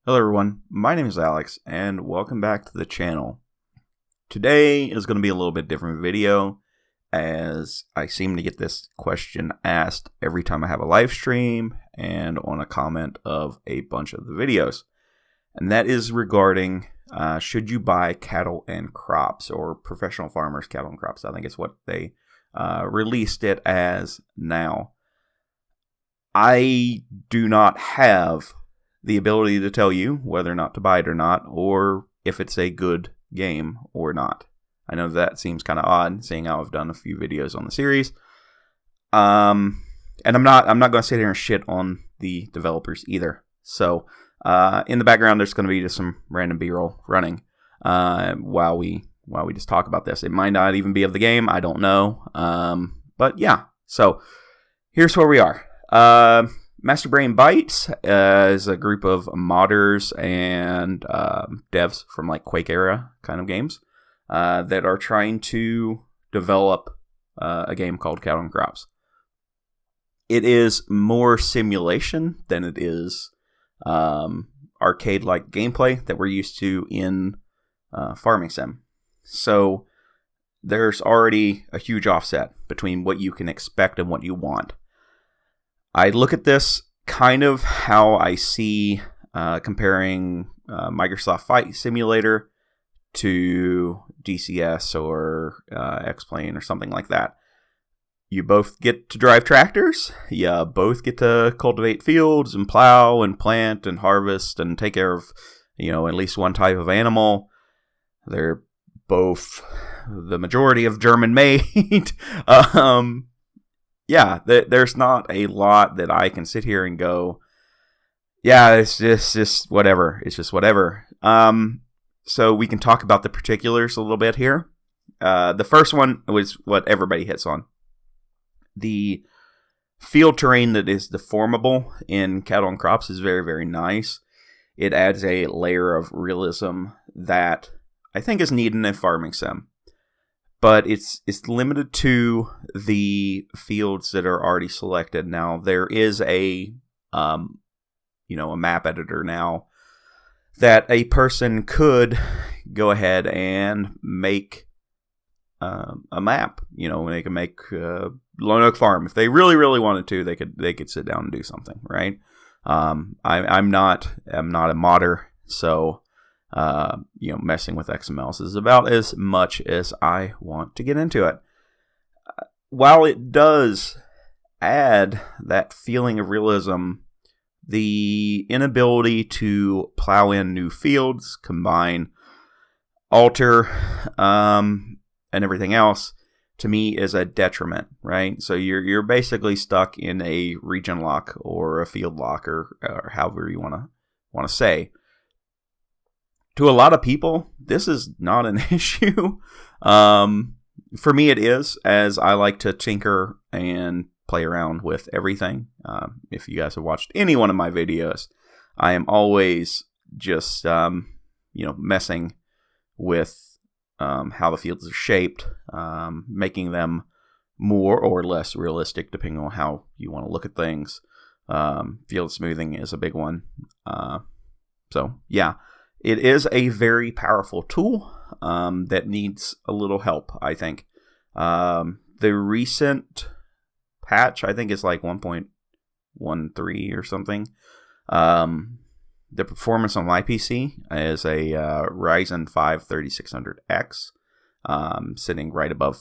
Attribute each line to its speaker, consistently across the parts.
Speaker 1: Hello everyone, my name is Alex and welcome back to the channel. Today is going to be a little bit different video as I seem to get this question asked every time I have a live stream and on a comment of a bunch of the videos. And that is regarding should you buy cattle and crops, or professional farmers cattle and crops. I think it's what they released it as now. I do not have the ability to tell you whether or not to buy it or not, or if it's a good game or not. I know that seems kind of odd, seeing how I've done a few videos on the series. And I'm not going to sit here and shit on the developers either. So in the background, there's going to be just some random B-roll running while we just talk about this. It might not even be of the game. I don't know. But yeah. So here's where we are. Master Brain Bytes is a group of modders and devs from like Quake era kind of games that are trying to develop a game called Cattle and Crops. It is more simulation than it is arcade-like gameplay that we're used to in Farming Sim. So there's already a huge offset between what you can expect and what you want. I look at this kind of how I see comparing Microsoft Flight Simulator to DCS or X-Plane or something like that. You both get to drive tractors. You both get to cultivate fields and plow and plant and harvest and take care of, at least one type of animal. They're both the majority of German made. Yeah, there's not a lot that I can sit here and go, yeah, it's just whatever. It's just whatever. So we can talk about the particulars a little bit here. The first one was what everybody hits on. The field terrain that is deformable in Cattle and Crops is very, very nice. It adds a layer of realism that I think is needed in a farming sim. But it's limited to the fields that are already selected. Now there is a map editor now that a person could go ahead and make a map. They can make Lone Oak Farm if they really, really wanted to. They could sit down and do something, right? I'm not a modder, so. Messing with XMLs is about as much as I want to get into it. While it does add that feeling of realism, the inability to plow in new fields, combine, alter, and everything else, to me is a detriment, right? So you're basically stuck in a region lock or a field lock or however you want to say. To a lot of people, this is not an issue. For me, it is, as I like to tinker and play around with everything. If you guys have watched any one of my videos, I am always just, messing with how the fields are shaped, making them more or less realistic, depending on how you want to look at things. Field smoothing is a big one. So, yeah. It is a very powerful tool that needs a little help, I think. The recent patch, I think, is like 1.13 or something. The performance on my PC is a Ryzen 5 3600X, sitting right above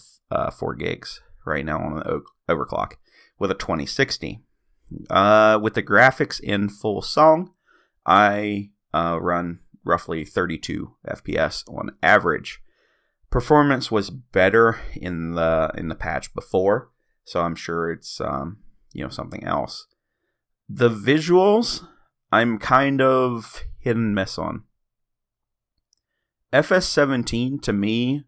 Speaker 1: 4 gigs right now on the overclock with a 2060. With the graphics in full song, I run roughly 32 FPS on average. Performance was better in the patch before, so I'm sure it's something else. The visuals, I'm kind of hit and miss on. FS17 to me,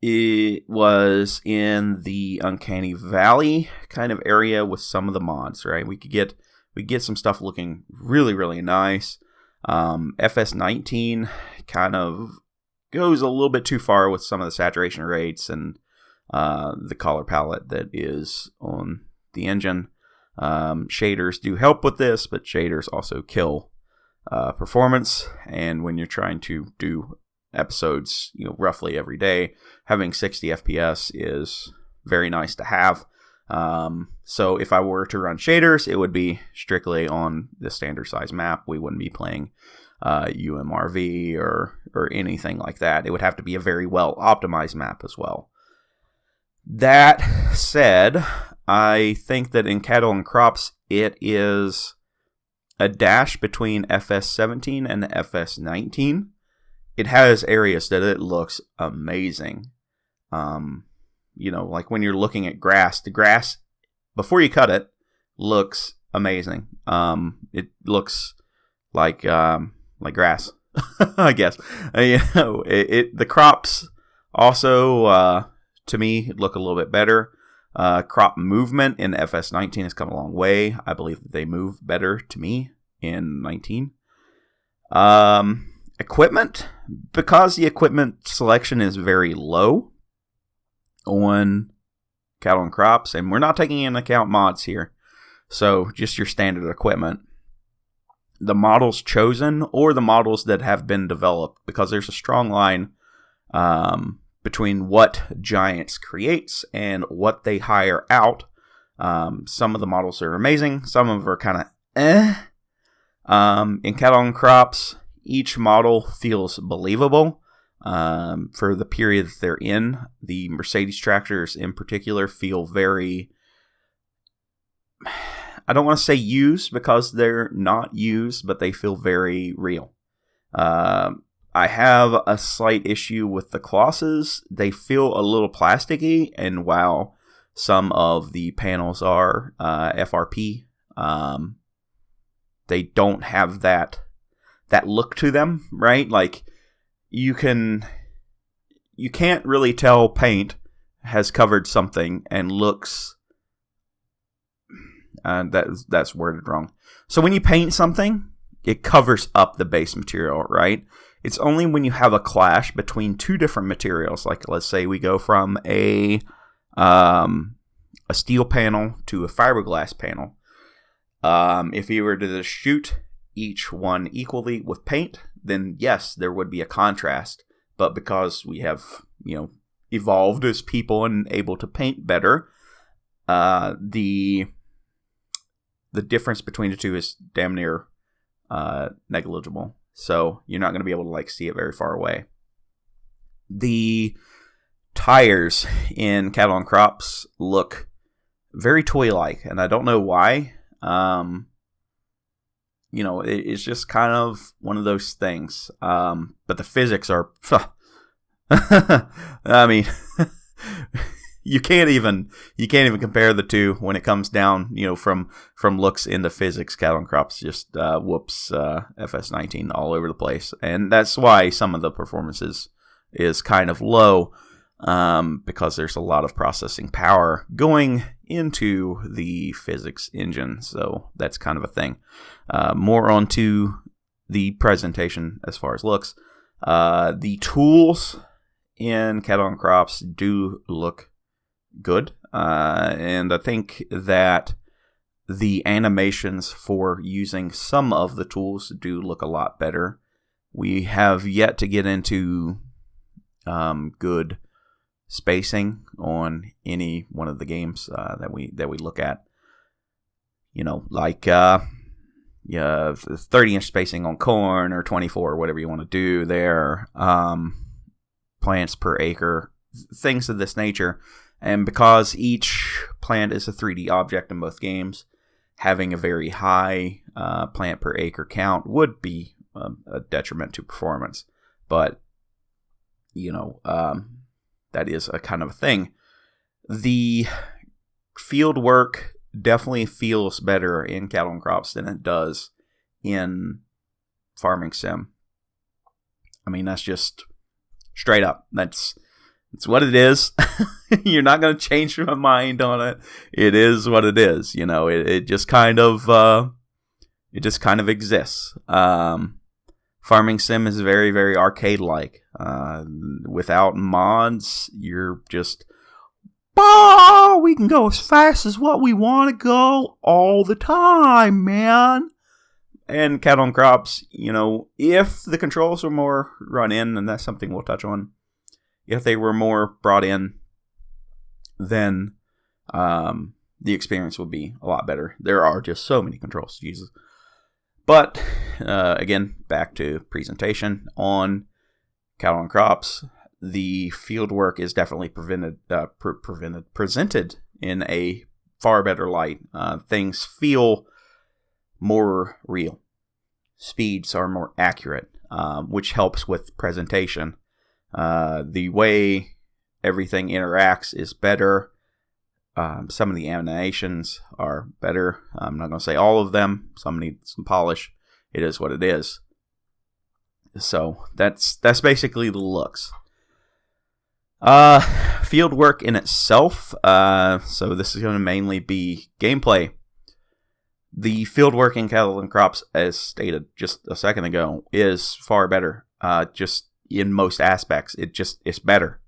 Speaker 1: it was in the Uncanny Valley kind of area with some of the mods, right? We get some stuff looking really, really nice. FS19 kind of goes a little bit too far with some of the saturation rates and the color palette that is on the engine. Shaders do help with this, but shaders also kill performance. And when you're trying to do episodes, roughly every day, having 60 FPS is very nice to have. So if I were to run shaders, it would be strictly on the standard size map. We wouldn't be playing UMRV or anything like that. It would have to be a very well optimized map as well. That said, I think that in cattle and crops, it is a dash between FS17 and FS19. It has areas that it looks amazing. Like when you're looking at grass, the grass, before you cut it, looks amazing. It looks like grass, I guess. The crops also, to me, look a little bit better. Crop movement in FS19 has come a long way. I believe that they move better to me in 19. Equipment, because the equipment selection is very low on cattle and crops, and we're not taking into account mods here, so just your standard equipment. The models chosen or the models that have been developed, because there's a strong line between what Giants creates and what they hire out. Some of the models are amazing, some of them are kind of in cattle and crops, each model feels believable for the period that they're in. The Mercedes tractors in particular feel very, I don't want to say used because they're not used, but they feel very real. I have a slight issue with the Colossus. They feel a little plasticky, and while some of the panels are FRP, they don't have that look to them, right? Like you can't really tell paint has covered something and looks that's worded wrong. So when you paint something, it covers up the base material, right? It's only when you have a clash between two different materials, like let's say we go from a steel panel to a fiberglass panel. If you were to shoot each one equally with paint, then yes, there would be a contrast. But because we have, evolved as people and able to paint better, the difference between the two is damn near negligible. So you're not going to be able to see it very far away. The tires in cattle and crops look very toy-like, and I don't know why. It's just kind of one of those things. But the physics are, I mean, you can't even compare the two when it comes down, from looks into physics. Cattle and crops just whoops FS19 all over the place, and that's why some of the performances is kind of low, because there's a lot of processing power going into the physics engine. So that's kind of a thing. More onto the presentation as far as looks. The tools in cattle and crops do look good, and I think that the animations for using some of the tools do look a lot better. We have yet to get into good spacing on any one of the games that we look at. 30-inch spacing on corn, or 24, or whatever you want to do there. Plants per acre, things of this nature. And because each plant is a 3D object in both games, having a very high plant per acre count would be a detriment to performance. But, that is a kind of a thing. The field work definitely feels better in cattle and crops than it does in farming sim. I mean, that's just straight up. That's what it is. You're not going to change my mind on it. It is what it is. It just kind of exists. Farming sim is very, very arcade-like. Without mods, you're just, we can go as fast as what we want to go all the time, man. And cattle and crops, if the controls were more run in, and that's something we'll touch on, if they were more brought in, then the experience would be a lot better. There are just so many controls, Jesus. But, again, back to presentation on cattle and crops. The field work is definitely presented in a far better light. Things feel more real. Speeds are more accurate, which helps with presentation. The way everything interacts is better. Some of the animations are better. I'm not going to say all of them. Some need some polish. It is what it is. So that's basically the looks. Field work in itself. So this is going to mainly be gameplay. The field work in cattle and crops, as stated just a second ago, is far better. Just in most aspects, it's better.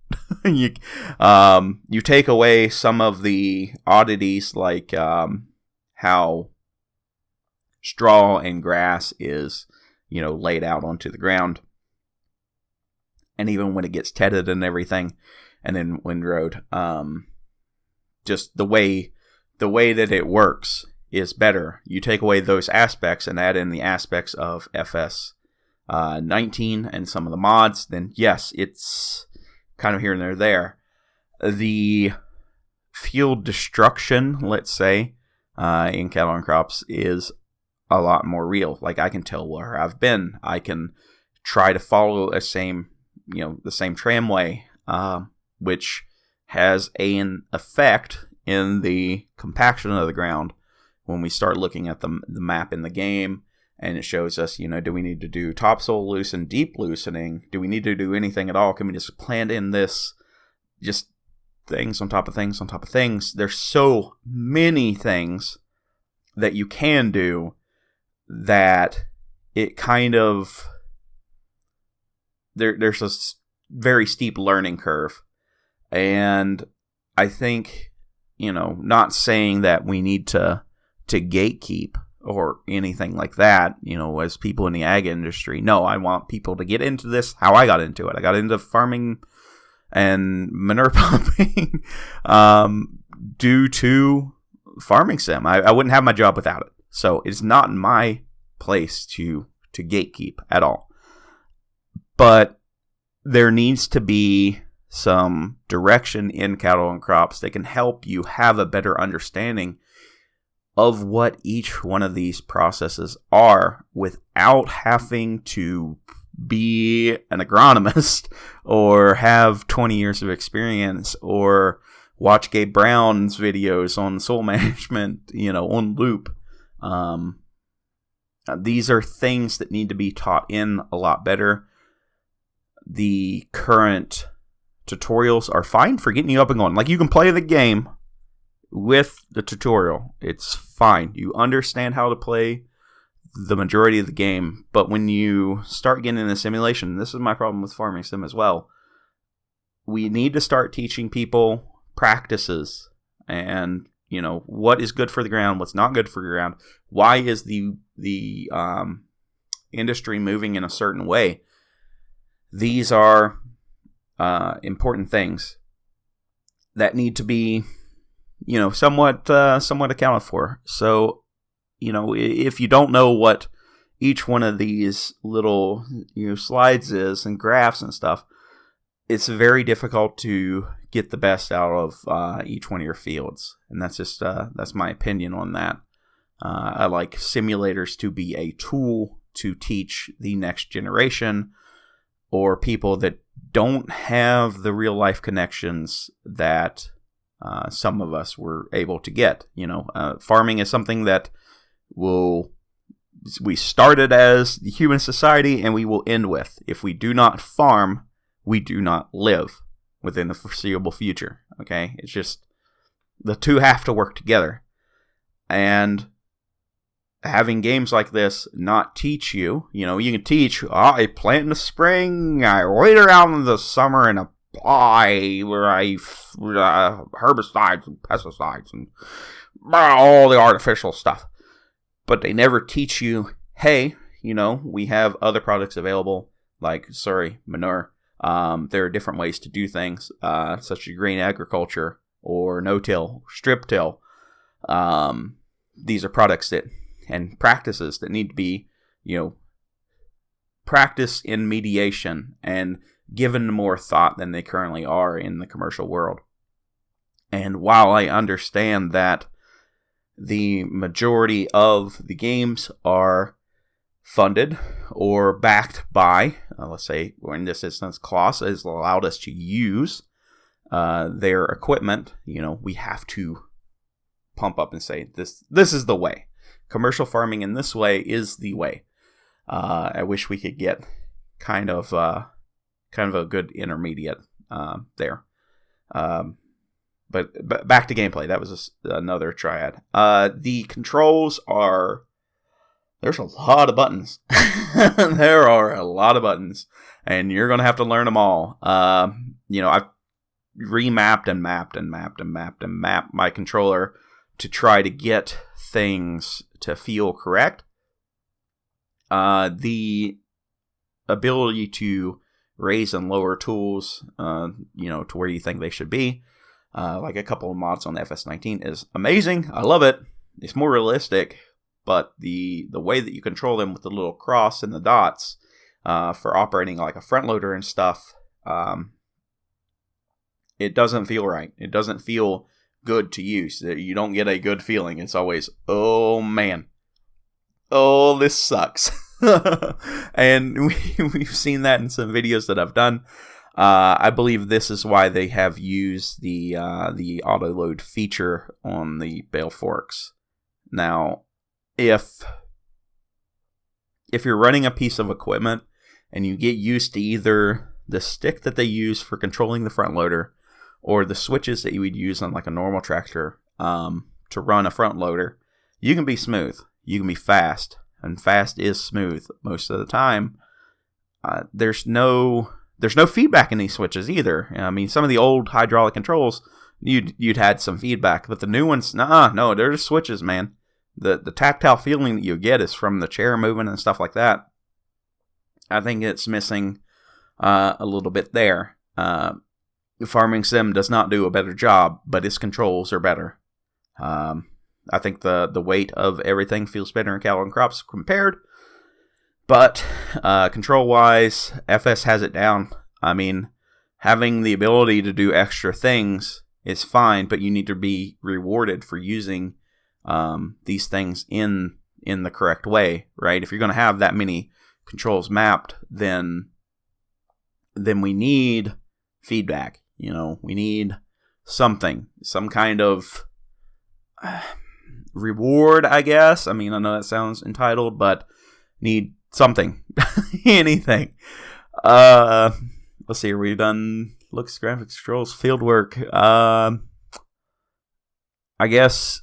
Speaker 1: You take away some of the oddities, like how straw and grass is, laid out onto the ground, and even when it gets tedded and everything, and then windrowed, just the way that it works is better. You take away those aspects and add in the aspects of FS 19 and some of the mods, then yes, it's kind of here and there. The field destruction, let's say, in cattle and crops is a lot more real. Like, I can tell where I've been. I can try to follow the same tramway, which has an effect in the compaction of the ground when we start looking at the map in the game. And it shows us, do we need to do topsoil loosen, deep loosening? Do we need to do anything at all? Can we just plant in this, just things on top of things on top of things? There's so many things that you can do that it kind of, there's a very steep learning curve. And I think, not saying that we need to gatekeep or anything like that, as people in the ag industry. No, I want people to get into this how I got into it. I got into farming and manure pumping due to farming sim. I wouldn't have my job without it. So it's not my place to gatekeep at all. But there needs to be some direction in cattle and crops that can help you have a better understanding of what each one of these processes are without having to be an agronomist or have 20 years of experience or watch Gabe Brown's videos on soil management, on loop. These are things that need to be taught in a lot better. The current tutorials are fine for getting you up and going. Like, you can play the game with the tutorial. It's fine. You understand how to play the majority of the game. But when you start getting into simulation, this is my problem with farming sim as well. We need to start teaching people practices and, what is good for the ground, what's not good for the ground. Why is the industry moving in a certain way? These are important things that need to be somewhat accounted for. So, if you don't know what each one of these little, slides is and graphs and stuff, it's very difficult to get the best out of each one of your fields. And that's just, that's my opinion on that. I like simulators to be a tool to teach the next generation or people that don't have the real life connections that some of us were able to get. Farming is something that we started as the human society and we will end with. If we do not farm, we do not live within the foreseeable future. Okay? It's just, the two have to work together. And having games like this not teach you, you can teach, I plant in the spring, I wait around in the summer, and apply herbicides and pesticides and all the artificial stuff. But they never teach you hey, we have other products available, like, manure. There are different ways to do things, such as green agriculture or no-till, strip-till. These are products and practices that need to be, practiced in mediation and given more thought than they currently are in the commercial world. And while I understand that the majority of the games are funded or backed by, let's say, in this instance, Kloss has allowed us to use their equipment, we have to pump up and say, this is the way. Commercial farming in this way is the way. I wish we could get kind of a good intermediate there. But back to gameplay. That was another triad. The controls are... There's a lot of buttons. There are a lot of buttons. And you're going to have to learn them all. I've remapped and mapped my controller to try to get things to feel correct. The ability to raise and lower tools, to where you think they should be, like a couple of mods on the FS19 is amazing. I love it. It's more realistic, but the way that you control them with the little cross and the dots for operating like a front loader and stuff, it doesn't feel right. It doesn't feel good to use. You don't get a good feeling. It's always, oh man, oh, this sucks. And we've seen that in some videos that I've done. I believe this is why they have used the auto load feature on the bale forks. Now, if you're running a piece of equipment and you get used to either the stick that they use for controlling the front loader or the switches that you would use on like a normal tractor to run a front loader, you can be smooth. You can be fast. And fast is smooth most of the time. There's no feedback in these switches either. I mean, some of the old hydraulic controls, you'd had some feedback, but the new ones, no, they're just switches, man. The tactile feeling that you get is from the chair moving and stuff like that. I think it's missing a little bit there. Farming Sim does not do a better job, but its controls are better. I think the weight of everything feels better in cattle and crops compared. But control-wise, FS has it down. I mean, having the ability to do extra things is fine, but you need to be rewarded for using these things in the correct way, right? If you're going to have that many controls mapped, then we need feedback. We need something, some kind of reward, I guess. I mean, I know that sounds entitled, but need something. Anything. Let's see, we've done looks, graphics, controls, field work. I guess,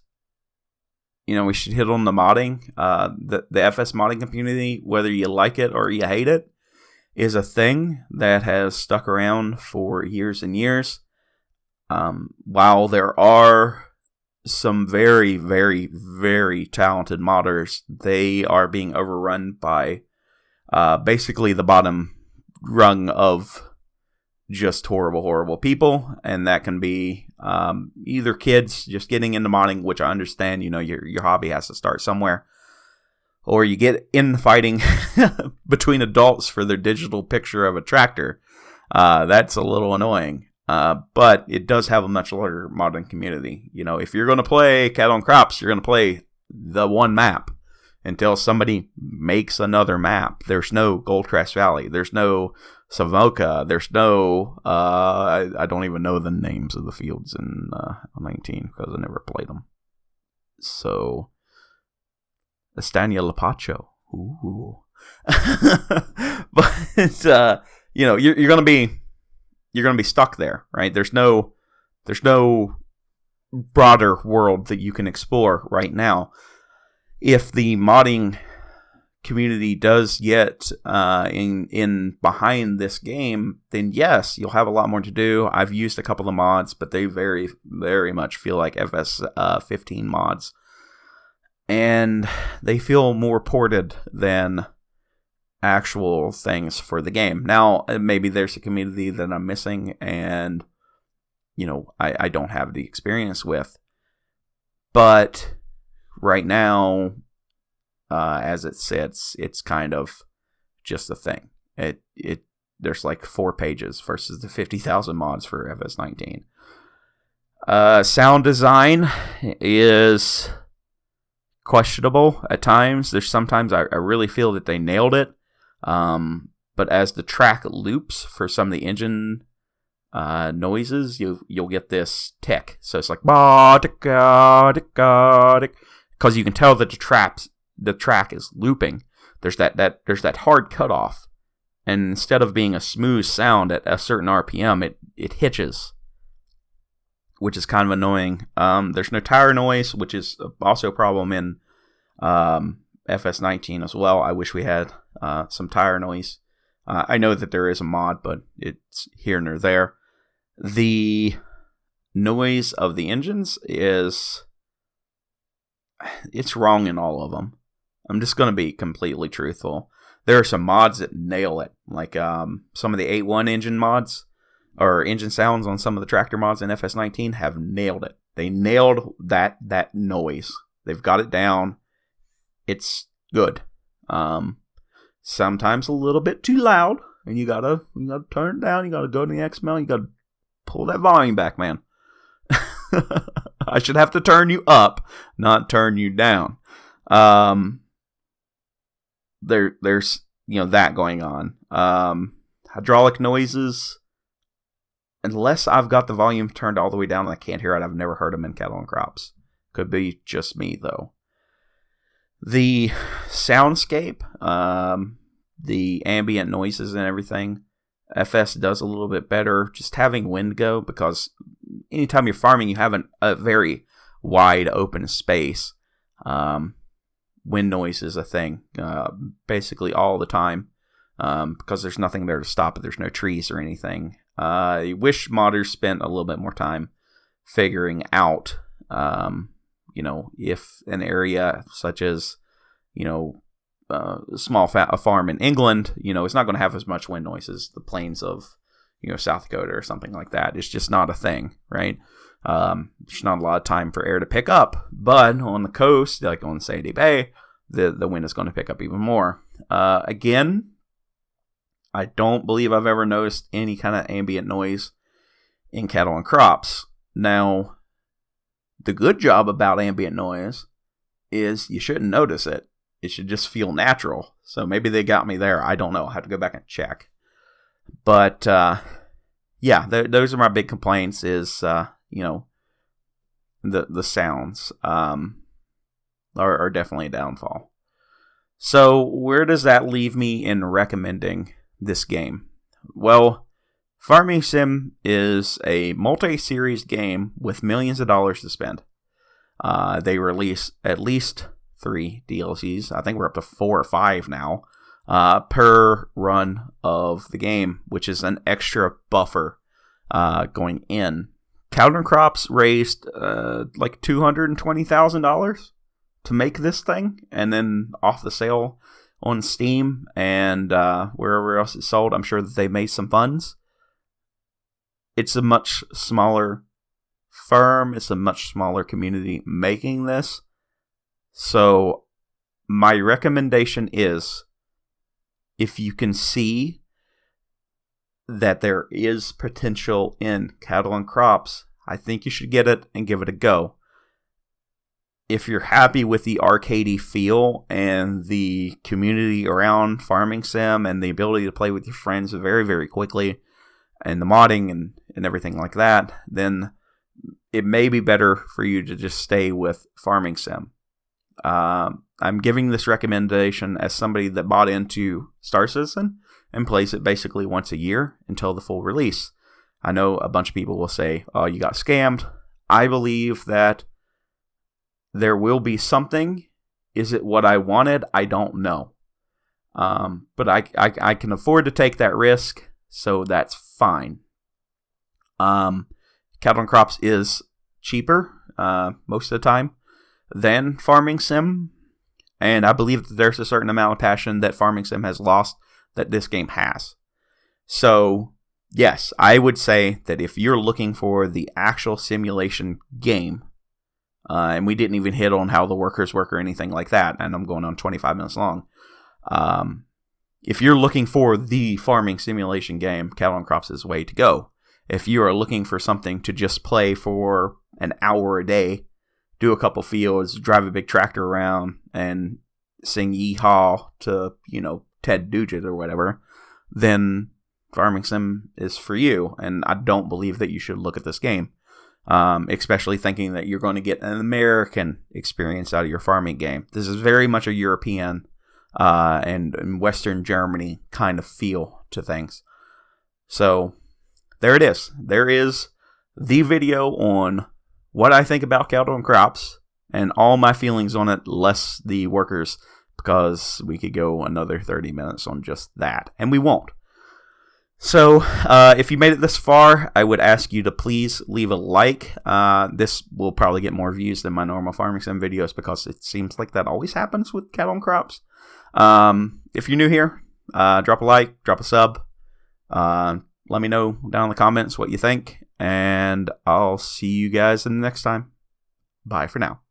Speaker 1: we should hit on the modding. The FS modding community, whether you like it or you hate it, is a thing that has stuck around for years and years. While there are some very, very, very talented modders, they are being overrun by basically the bottom rung of just horrible, horrible people. And that can be either kids just getting into modding, which I understand, your hobby has to start somewhere. Or you get in fighting between adults for their digital picture of a tractor. That's a little annoying. But it does have a much larger modding community. If you're going to play cattle and crops, you're going to play the one map until somebody makes another map. There's no Goldcrest Valley. There's no Savoca. There's no... I don't even know the names of the fields in 19 because I never played them. So... Estania Lapacho. Ooh. But, you're going to be stuck there, right? There's no broader world that you can explore right now. If the modding community does get in behind this game, then yes, you'll have a lot more to do. I've used a couple of mods, but they very, very much feel like FS 15 mods. and they feel more ported than actual things for the game. Now, maybe there's a community that I'm missing and, I don't have the experience with. But right now, as it sits, it's kind of just a thing. There's like 4 pages versus the 50,000 mods for FS19. Sound design is questionable at times. There's sometimes I really feel that they nailed it. But as the track loops for some of the engine noises, you'll get this tick. So it's like because you can tell that the track is looping. There's that hard cutoff, and instead of being a smooth sound at a certain RPM, it hitches, which is kind of annoying. There's no tire noise, which is also a problem in FS19 as well. I wish we had some tire noise. I know that there is a mod, but it's here and there. The noise of the engines it's wrong in all of them. I'm just going to be completely truthful. There are some mods that nail it, like some of the 8.1 engine mods, or engine sounds on some of the tractor mods in FS19 have nailed it. They nailed that noise. They've got it down. It's good. Sometimes a little bit too loud, and you gotta turn it down. You gotta go to the XML. You gotta pull that volume back, man. I should have to turn you up, not turn you down. There's that going on. Hydraulic noises, unless I've got the volume turned all the way down and I can't hear it, I've never heard them in cattle and crops. Could be just me though. The soundscape, the ambient noises and everything, FS does a little bit better. Just having wind go, because anytime you're farming, you have a very wide open space. Wind noise is a thing, basically all the time, because there's nothing there to stop it. There's no trees or anything. I wish modders spent a little bit more time figuring out, if an area such as, a small farm in England, it's not going to have as much wind noise as the plains of, South Dakota or something like that. It's just not a thing, right? There's not a lot of time for air to pick up, but on the coast, like on Sandy Bay, the wind is going to pick up even more. Again, I don't believe I've ever noticed any kind of ambient noise in cattle and crops. Now, the good job about ambient noise is you shouldn't notice it. It should just feel natural. So maybe they got me there. I don't know. I have to go back and check. But, those are my big complaints is, the sounds are definitely a downfall. So where does that leave me in recommending this game? Well, Farming Sim is a multi-series game with millions of dollars to spend. They release at least 3 DLCs. I think we're up to 4 or 5 now per run of the game, which is an extra buffer going in. Cattle and Crops raised like $220,000 to make this thing, and then off the sale on Steam and wherever else it's sold, I'm sure that they made some funds. It's a much smaller firm. It's a much smaller community making this. So my recommendation is, if you can see that there is potential in Cattle and Crops, I think you should get it and give it a go. If you're happy with the arcadey feel and the community around Farming Sim and the ability to play with your friends very, very quickly, and the modding and everything like that, then it may be better for you to just stay with Farming Sim. I'm giving this recommendation as somebody that bought into Star Citizen and plays it basically once a year until the full release. I know a bunch of people will say, oh, you got scammed. I believe that there will be something. Is it what I wanted? I don't know. But I can afford to take that risk, so that's fine. Cattle and Crops is cheaper most of the time. than Farming Sim. And I believe that there's a certain amount of passion that Farming Sim has lost that this game has. So, yes, I would say that if you're looking for the actual simulation game, and we didn't even hit on how the workers work or anything like that, and I'm going on 25 minutes long. If you're looking for the farming simulation game, Cattle and Crops is the way to go. If you are looking for something to just play for an hour a day, do a couple fields, drive a big tractor around, and sing yeehaw to, Ted Nugent or whatever, then Farming Sim is for you. And I don't believe that you should look at this game, especially thinking that you're going to get an American experience out of your farming game. This is very much a European and Western Germany kind of feel to things. So there it is. There is the video on what I think about Cattle and Crops and all my feelings on it, less the workers, because we could go another 30 minutes on just that, and we won't. So if you made it this far, I would ask you to please leave a like. This will probably get more views than my normal Farming Sim videos because it seems like that always happens with Cattle and Crops. If you're new here, drop a like, drop a sub. Let me know down in the comments what you think, and I'll see you guys in the next time. Bye for now.